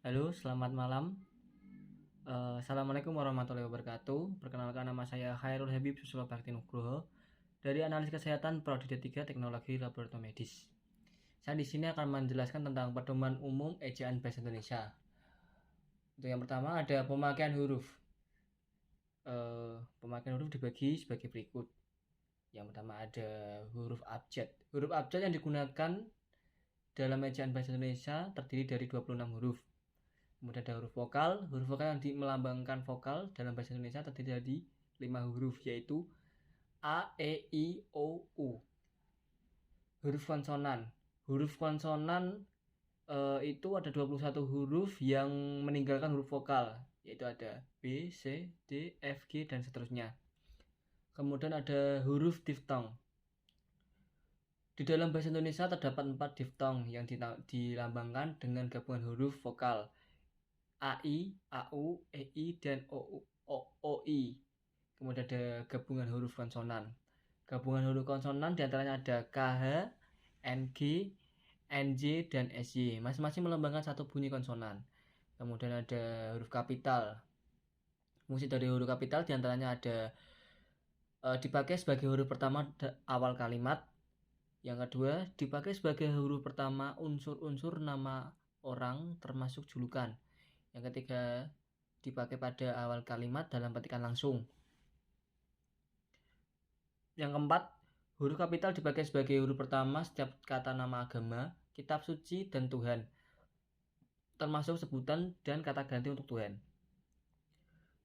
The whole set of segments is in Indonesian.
Halo, selamat malam. Assalamualaikum warahmatullahi wabarakatuh. Perkenalkan, nama saya Khairul Habib Susilo Bakti Nugroho dari Analis Kesehatan Prodi D3 Teknologi Laboratorium Medis. Saya di sini akan menjelaskan tentang pedoman umum ejaan bahasa Indonesia. Untuk yang pertama ada pemakaian huruf. Pemakaian huruf dibagi sebagai berikut. Yang pertama ada huruf abjad. Huruf abjad yang digunakan dalam ejaan bahasa Indonesia terdiri dari 26 huruf. Kemudian ada huruf vokal. Huruf vokal yang melambangkan vokal dalam bahasa Indonesia terdiri dari 5 huruf, yaitu A, E, I, O, U. Huruf konsonan. Huruf konsonan itu ada 21 huruf yang meninggalkan huruf vokal, yaitu ada B, C, D, F, G, dan seterusnya. Kemudian ada huruf diftong. Di dalam bahasa Indonesia terdapat 4 diftong yang dilambangkan dengan gabungan huruf vokal AI, AU, EI, dan OI. Kemudian ada gabungan huruf konsonan. Gabungan huruf konsonan diantaranya ada KH, NG, NJ, dan SY. Masing-masing melambangkan satu bunyi konsonan. Kemudian ada huruf kapital. Fungsi dari huruf kapital diantaranya ada dipakai sebagai huruf pertama awal kalimat. Yang kedua, dipakai sebagai huruf pertama unsur-unsur nama orang termasuk julukan. Yang ketiga, dipakai pada awal kalimat dalam petikan langsung. Yang keempat, huruf kapital dipakai sebagai huruf pertama setiap kata nama agama, kitab suci, dan Tuhan, termasuk sebutan dan kata ganti untuk Tuhan.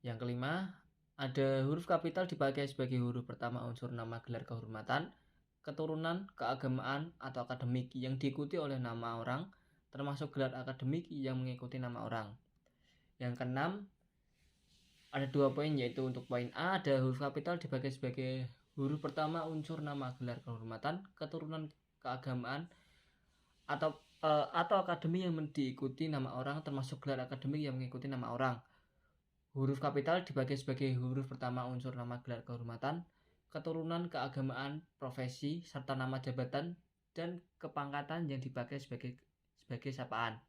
Yang kelima, ada huruf kapital dipakai sebagai huruf pertama unsur nama gelar kehormatan, keturunan, keagamaan, atau akademik yang diikuti oleh nama orang, termasuk gelar akademik yang mengikuti nama orang. Yang keenam, ada 2 poin, yaitu untuk poin A, ada huruf kapital dipakai sebagai huruf pertama unsur nama gelar kehormatan, keturunan, keagamaan, atau akademi yang diikuti nama orang, termasuk gelar akademik yang mengikuti nama orang. Huruf kapital dipakai sebagai huruf pertama unsur nama gelar kehormatan, keturunan, keagamaan, profesi, serta nama jabatan dan kepangkatan yang dipakai sebagai sapaan.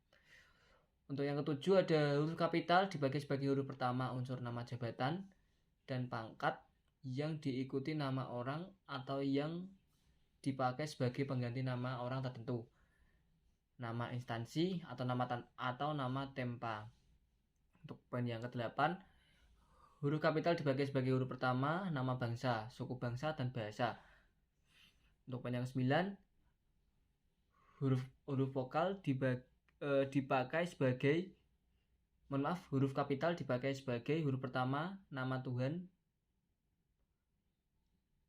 Untuk yang ketujuh, ada huruf kapital dipakai sebagai huruf pertama unsur nama jabatan dan pangkat yang diikuti nama orang atau yang dipakai sebagai pengganti nama orang tertentu, nama instansi atau nama tempa. Untuk poin yang kedelapan, huruf kapital dipakai sebagai huruf pertama nama bangsa, suku bangsa, dan bahasa. Untuk poin yang ke-9, huruf vokal dipakai sebagai huruf kapital dipakai sebagai huruf pertama nama Tuhan.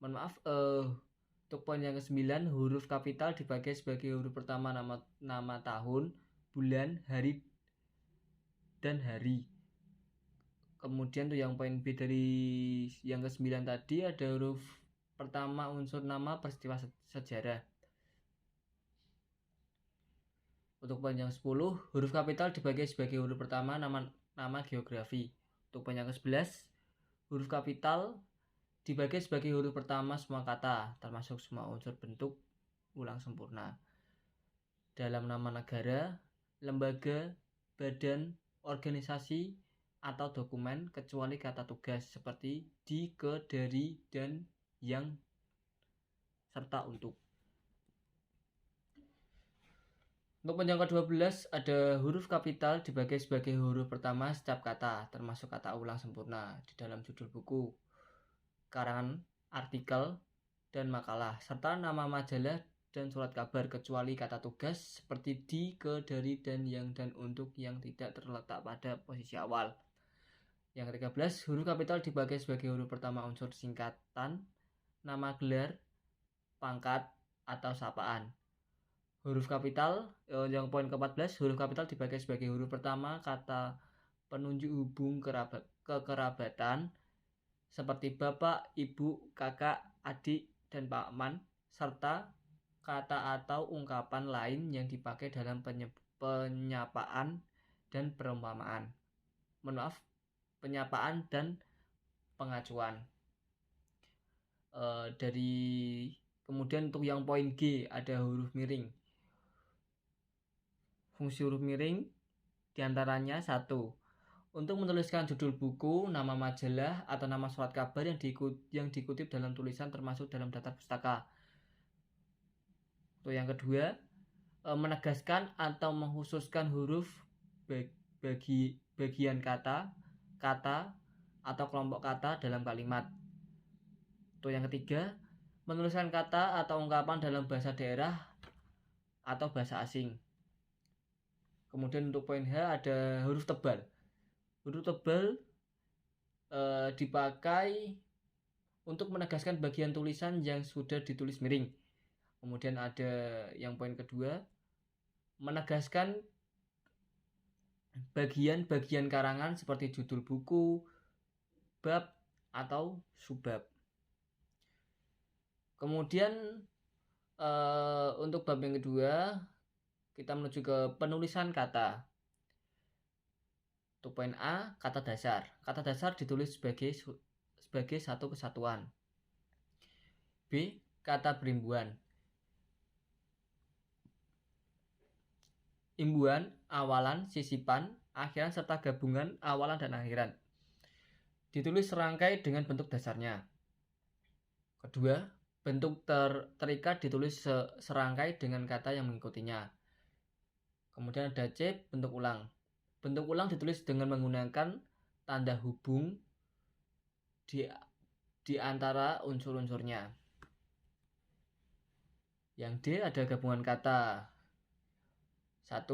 Untuk poin yang ke-9, huruf kapital dipakai sebagai huruf pertama nama tahun, bulan, hari, dan hari. Kemudian tuh yang poin B dari yang ke-9 tadi, ada huruf pertama unsur nama peristiwa sejarah. Untuk poin yang 10, huruf kapital dipakai sebagai huruf pertama nama geografi. Untuk poin yang ke-11, huruf kapital dipakai sebagai huruf pertama semua kata, termasuk semua unsur bentuk ulang sempurna dalam nama negara, lembaga, badan, organisasi, atau dokumen, kecuali kata tugas seperti di, ke, dari, dan, yang, serta untuk. Untuk poin yang ke-12, ada huruf kapital dipakai sebagai huruf pertama setiap kata, termasuk kata ulang sempurna di dalam judul buku, karangan, artikel, dan makalah, serta nama majalah dan surat kabar, kecuali kata tugas seperti di, ke, dari, dan, yang, dan, untuk, yang tidak terletak pada posisi awal. Yang ke-13, huruf kapital dipakai sebagai huruf pertama unsur singkatan, nama gelar, pangkat, atau sapaan. Huruf kapital, yang poin ke-14, huruf kapital dipakai sebagai huruf pertama kata penunjuk hubung kekerabatan seperti bapak, ibu, kakak, adik, dan paman, serta kata atau ungkapan lain yang dipakai dalam penyapaan dan perumpamaan. Penyapaan dan pengacuan. Kemudian untuk yang poin G, ada huruf miring. Fungsi huruf miring Di antaranya 1. Untuk menuliskan judul buku, nama majalah, atau nama surat kabar yang dikutip dalam tulisan termasuk dalam daftar pustaka. Untuk yang kedua, menegaskan atau mengkhususkan huruf bagian kata, atau kelompok kata dalam kalimat. Untuk yang ketiga, menuliskan kata atau ungkapan dalam bahasa daerah atau bahasa asing. Kemudian untuk poin H ada huruf tebal. Huruf tebal dipakai untuk menegaskan bagian tulisan yang sudah ditulis miring. Kemudian ada yang poin kedua, menegaskan bagian-bagian karangan seperti judul buku, bab, atau subbab. Kemudian untuk bab yang kedua, kita menuju ke penulisan kata. Untuk poin A, kata dasar. Kata dasar ditulis sebagai satu kesatuan. B, kata berimbuan. Imbuan, awalan, sisipan, akhiran, serta gabungan awalan dan akhiran. Ditulis serangkai dengan bentuk dasarnya. Kedua, bentuk terikat ditulis serangkai dengan kata yang mengikutinya. Kemudian ada C, bentuk ulang. Bentuk ulang ditulis dengan menggunakan tanda hubung di antara unsur-unsurnya. Yang D ada gabungan kata. 1.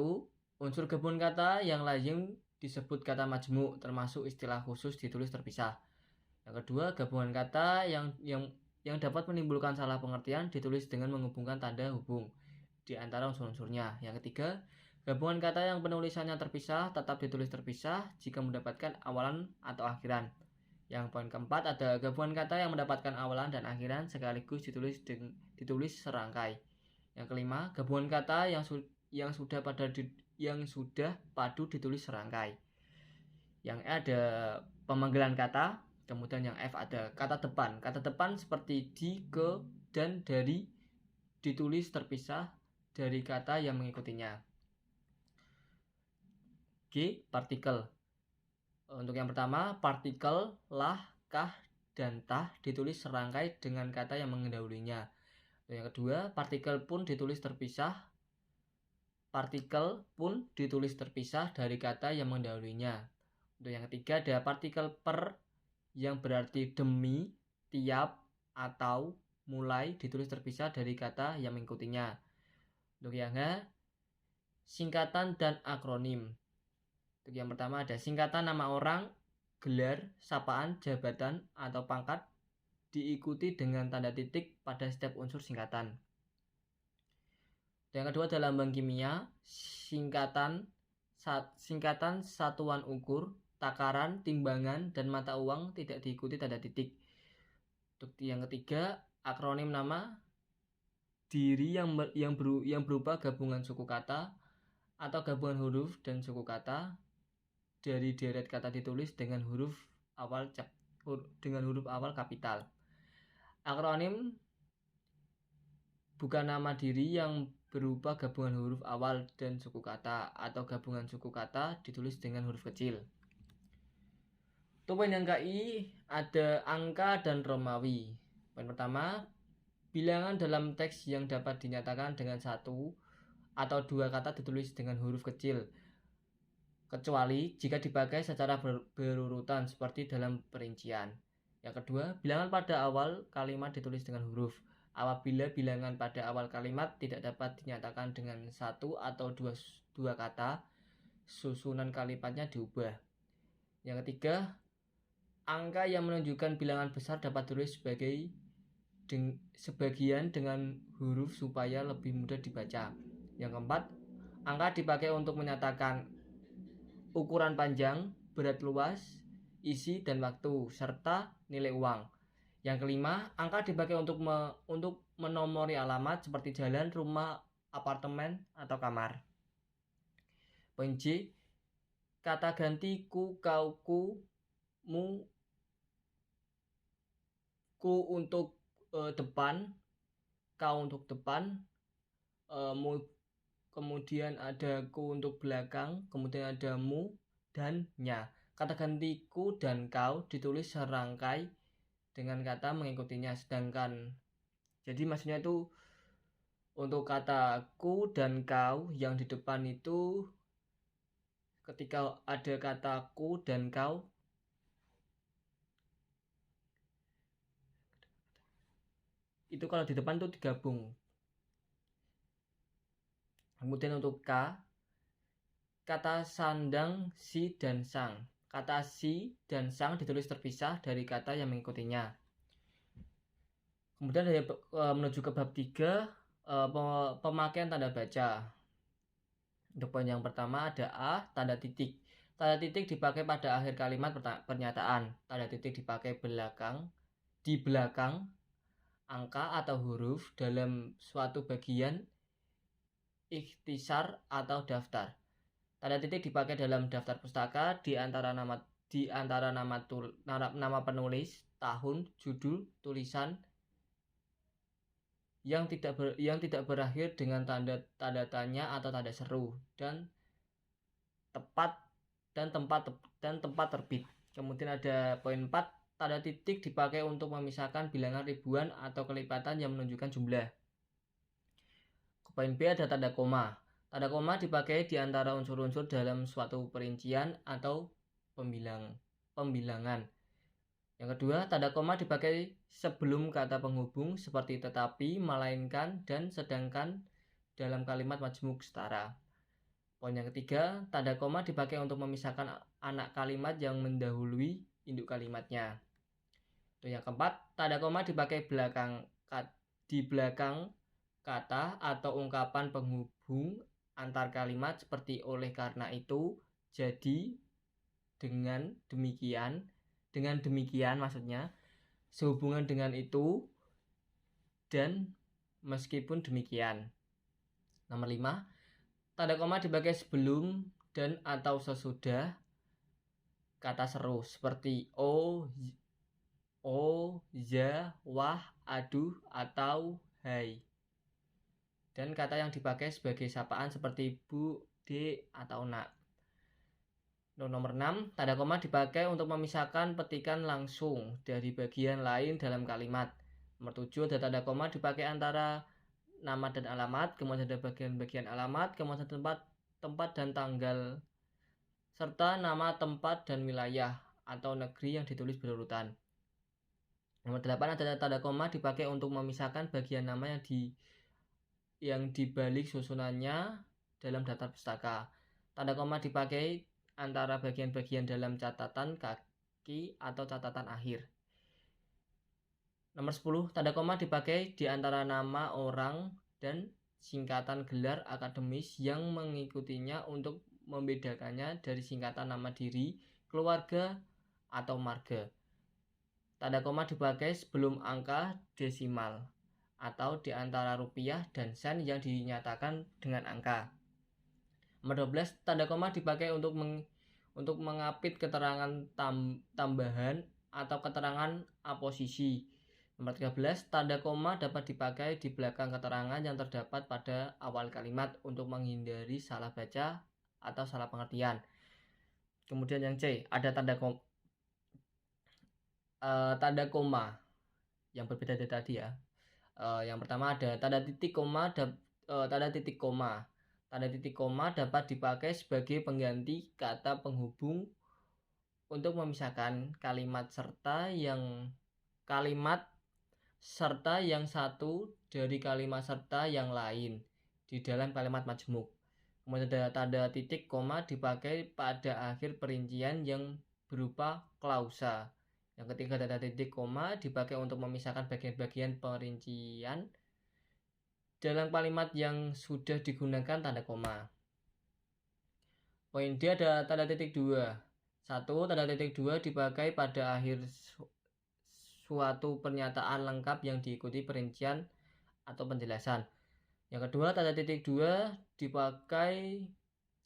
Unsur gabungan kata yang lazim disebut kata majmu', termasuk istilah khusus ditulis terpisah. Yang kedua, gabungan kata yang dapat menimbulkan salah pengertian ditulis dengan menghubungkan tanda hubung di antara unsur-unsurnya. Yang ketiga, gabungan kata yang penulisannya terpisah tetap ditulis terpisah jika mendapatkan awalan atau akhiran. Yang poin keempat ada gabungan kata yang mendapatkan awalan dan akhiran sekaligus ditulis serangkai. Yang kelima, gabungan kata yang sudah padu ditulis serangkai. Yang E ada pemanggilan kata. Kemudian yang F ada kata depan. Kata depan seperti di, ke, dan dari ditulis terpisah dari kata yang mengikutinya. G, partikel. Untuk yang pertama, partikel lah, kah, dan tah ditulis serangkai dengan kata yang mendahulunya. Untuk yang kedua, partikel pun ditulis terpisah. Partikel pun ditulis terpisah dari kata yang mendahulunya. Untuk yang ketiga, ada partikel per yang berarti demi, tiap, atau mulai ditulis terpisah dari kata yang mengikutinya. Untuk yang H, singkatan dan akronim. Untuk yang pertama ada singkatan nama orang, gelar, sapaan, jabatan, atau pangkat diikuti dengan tanda titik pada setiap unsur singkatan. Yang kedua adalah lambang kimia, singkatan satuan ukur, takaran, timbangan, dan mata uang tidak diikuti tanda titik. Untuk yang ketiga, akronim nama diri yang berupa gabungan suku kata atau gabungan huruf dan suku kata dari deret kata ditulis dengan huruf awal kapital. Akronim bukan nama diri yang berupa gabungan huruf awal dan suku kata atau gabungan suku kata ditulis dengan huruf kecil. Untuk poin yang KI ada angka dan Romawi. Poin pertama, bilangan dalam teks yang dapat dinyatakan dengan satu atau dua kata ditulis dengan huruf kecil, kecuali jika dipakai secara berurutan seperti dalam perincian. Yang kedua, bilangan pada awal kalimat ditulis dengan huruf. Apabila bilangan pada awal kalimat tidak dapat dinyatakan dengan satu atau dua kata, susunan kalimatnya diubah. Yang ketiga, angka yang menunjukkan bilangan besar dapat ditulis sebagian dengan huruf supaya lebih mudah dibaca. Yang keempat, angka dipakai untuk menyatakan ukuran panjang, berat luas, isi dan waktu, serta nilai uang. Yang kelima, angka dipakai untuk menomori alamat seperti jalan, rumah, apartemen, atau kamar. Poin J, kata ganti ku, kau, ku, mu, ku untuk depan, kau untuk depan, mu kemudian ada ku untuk belakang, kemudian ada mu dan nya. Kata ganti ku dan kau ditulis serangkai dengan kata mengikutinya, sedangkan jadi maksudnya itu untuk kata ku dan kau yang di depan itu ketika ada kata ku dan kau itu kalau di depan tuh digabung. Kemudian untuk K, kata sandang, si, dan sang. Kata si dan sang ditulis terpisah dari kata yang mengikutinya. Kemudian dari menuju ke bab 3, pemakaian tanda baca. Untuk poin yang pertama ada A, tanda titik. Tanda titik dipakai pada akhir kalimat pernyataan. Tanda titik dipakai di belakang angka atau huruf dalam suatu bagian ikhtisar atau daftar. Tanda titik dipakai dalam daftar pustaka di antara nama penulis, tahun, judul, tulisan yang tidak berakhir dengan tanda tanya atau tanda seru dan tempat terbit. Kemudian ada poin 4, tanda titik dipakai untuk memisahkan bilangan ribuan atau kelipatan yang menunjukkan jumlah. Poin B ada tanda koma. Tanda koma dipakai di antara unsur-unsur dalam suatu perincian atau pembilangan. Yang kedua, tanda koma dipakai sebelum kata penghubung seperti tetapi, melainkan, dan sedangkan dalam kalimat majmuk setara. Poin yang ketiga, tanda koma dipakai untuk memisahkan anak kalimat yang mendahului induk kalimatnya. Yang keempat, tanda koma dipakai di belakang kata atau ungkapan penghubung antar kalimat seperti oleh karena itu, jadi, dengan demikian maksudnya, sehubungan dengan itu, dan meskipun demikian. Nomor 5, tanda koma dipakai sebelum dan atau sesudah kata seru seperti ya, wah, aduh, atau hai. Dan kata yang dipakai sebagai sapaan seperti bu, de, atau nak. Nomor 6, tanda koma dipakai untuk memisahkan petikan langsung dari bagian lain dalam kalimat. Nomor 7, ada tanda koma dipakai antara nama dan alamat, kemudian ada bagian-bagian alamat, kemudian tempat dan tanggal, serta nama tempat dan wilayah atau negeri yang ditulis berurutan. Nomor 8, ada tanda koma dipakai untuk memisahkan bagian nama yang dibalik susunannya dalam daftar pustaka. Tanda koma dipakai antara bagian-bagian dalam catatan kaki atau catatan akhir. Nomor 10, tanda koma dipakai di antara nama orang dan singkatan gelar akademis yang mengikutinya untuk membedakannya dari singkatan nama diri, keluarga, atau marga. Tanda koma dipakai sebelum angka desimal atau di antara rupiah dan sen yang dinyatakan dengan angka. Nomor 12, tanda koma dipakai untuk mengapit keterangan tambahan atau keterangan aposisi. Nomor 13, tanda koma dapat dipakai di belakang keterangan yang terdapat pada awal kalimat untuk menghindari salah baca atau salah pengertian. Kemudian yang C, ada tanda koma yang berbeda dari tadi ya. Yang pertama ada tanda titik koma. Tanda titik koma dapat dipakai sebagai pengganti kata penghubung untuk memisahkan kalimat serta yang satu dari kalimat serta yang lain di dalam kalimat majmuk. Kemudian ada tanda titik koma dipakai pada akhir perincian yang berupa klausa. Yang ketiga, tanda titik koma dipakai untuk memisahkan bagian-bagian perincian dalam kalimat yang sudah digunakan tanda koma. Poin D ada tanda titik 2. 1. Tanda titik 2 dipakai pada akhir suatu pernyataan lengkap yang diikuti perincian atau penjelasan. Yang kedua, tanda titik 2 dipakai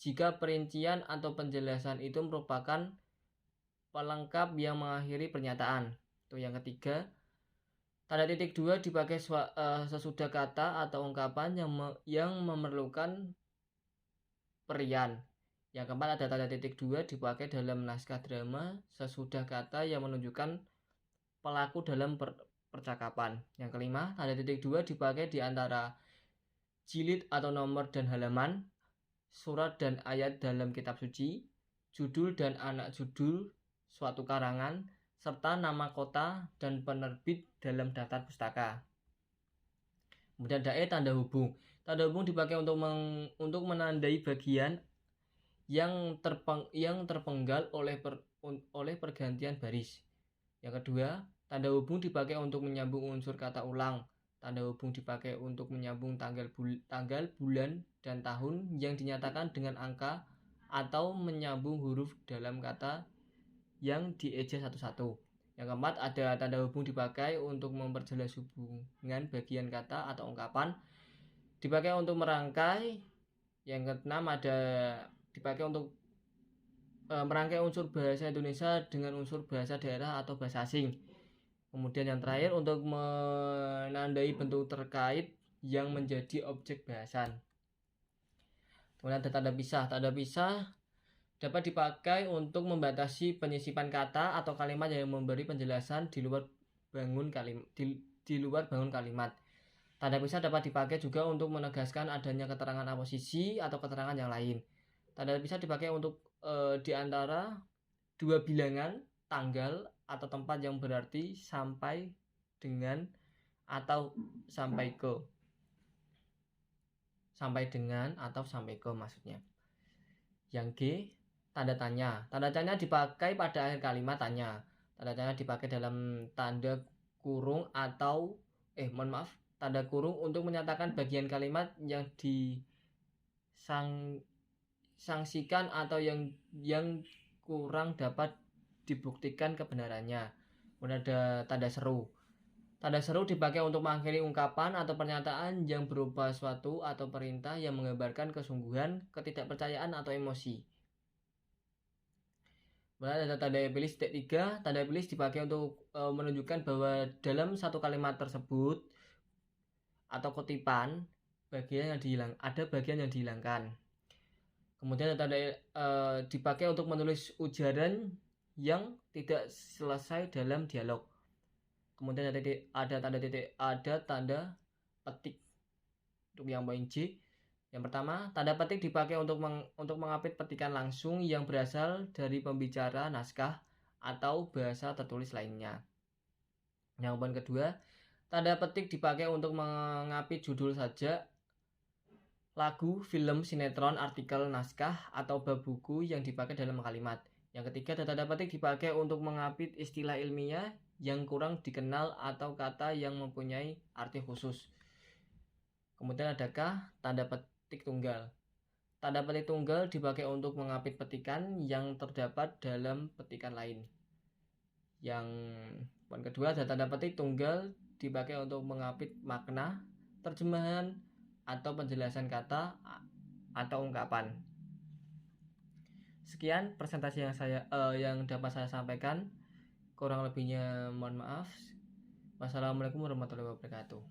jika perincian atau penjelasan itu merupakan pelengkap yang mengakhiri pernyataan. Itu yang ketiga, tanda titik 2 dipakai sesudah kata atau ungkapan yang memerlukan perian. Yang keempat ada tanda titik dua dipakai dalam naskah drama sesudah kata yang menunjukkan pelaku dalam percakapan. Yang kelima, tanda titik dua dipakai di antara jilid atau nomor dan halaman, surat dan ayat dalam kitab suci, judul dan anak judul suatu karangan, serta nama kota dan penerbit dalam daftar pustaka. Kemudian ada tanda hubung. Tanda hubung dipakai untuk menandai bagian yang terpenggal oleh pergantian baris. Yang kedua, tanda hubung dipakai untuk menyambung unsur kata ulang. Tanda hubung dipakai untuk menyambung tanggal, bulan, dan tahun yang dinyatakan dengan angka atau menyambung huruf dalam kata yang dieja satu-satu. Yang keempat, ada tanda hubung dipakai untuk memperjelas hubungan bagian kata atau ungkapan. Dipakai untuk merangkai. Yang keenam, ada dipakai untuk merangkai unsur bahasa Indonesia dengan unsur bahasa daerah atau bahasa asing. Kemudian yang terakhir, untuk menandai bentuk terkait yang menjadi objek bahasan. Kemudian ada tanda pisah. Tanda pisah dapat dipakai untuk membatasi penyisipan kata atau kalimat yang memberi penjelasan di luar bangun kalimat. Tanda pisah dapat dipakai juga untuk menegaskan adanya keterangan aposisi atau keterangan yang lain. Tanda pisah dipakai untuk di antara dua bilangan, tanggal, atau tempat yang berarti sampai dengan atau sampai ke. Sampai dengan atau sampai ke maksudnya. Yang G, tanda tanya. Tanda tanya dipakai pada akhir kalimat tanya. Tanda tanya dipakai dalam tanda kurung atau tanda kurung untuk menyatakan bagian kalimat yang disangsikan atau yang kurang dapat dibuktikan kebenarannya. Kemudian ada tanda seru. Tanda seru dipakai untuk mengakhiri ungkapan atau pernyataan yang berupa suatu atau perintah yang menggambarkan kesungguhan, ketidakpercayaan, atau emosi. Kemudian ada tanda epilis titik 3. Tanda epilis dipakai untuk menunjukkan bahwa dalam satu kalimat tersebut atau kutipan ada bagian yang dihilangkan. Kemudian ada tanda dipakai untuk menulis ujaran yang tidak selesai dalam dialog. Kemudian ada tanda petik. Untuk yang poin C, yang pertama, tanda petik dipakai untuk mengapit petikan langsung yang berasal dari pembicara naskah atau bahasa tertulis lainnya. Yang poin kedua, tanda petik dipakai untuk mengapit judul sajak, lagu, film, sinetron, artikel, naskah, atau bab buku yang dipakai dalam kalimat. Yang ketiga, tanda petik dipakai untuk mengapit istilah ilmiah yang kurang dikenal atau kata yang mempunyai arti khusus. Kemudian adakah tanda petik tunggal? Tanda petik tunggal dipakai untuk mengapit petikan yang terdapat dalam petikan lain. Yang poin kedua, ada tanda petik tunggal dipakai untuk mengapit makna, terjemahan, atau penjelasan kata atau ungkapan. Sekian presentasi yang dapat saya sampaikan. Kurang lebihnya mohon maaf. Wassalamualaikum warahmatullahi wabarakatuh.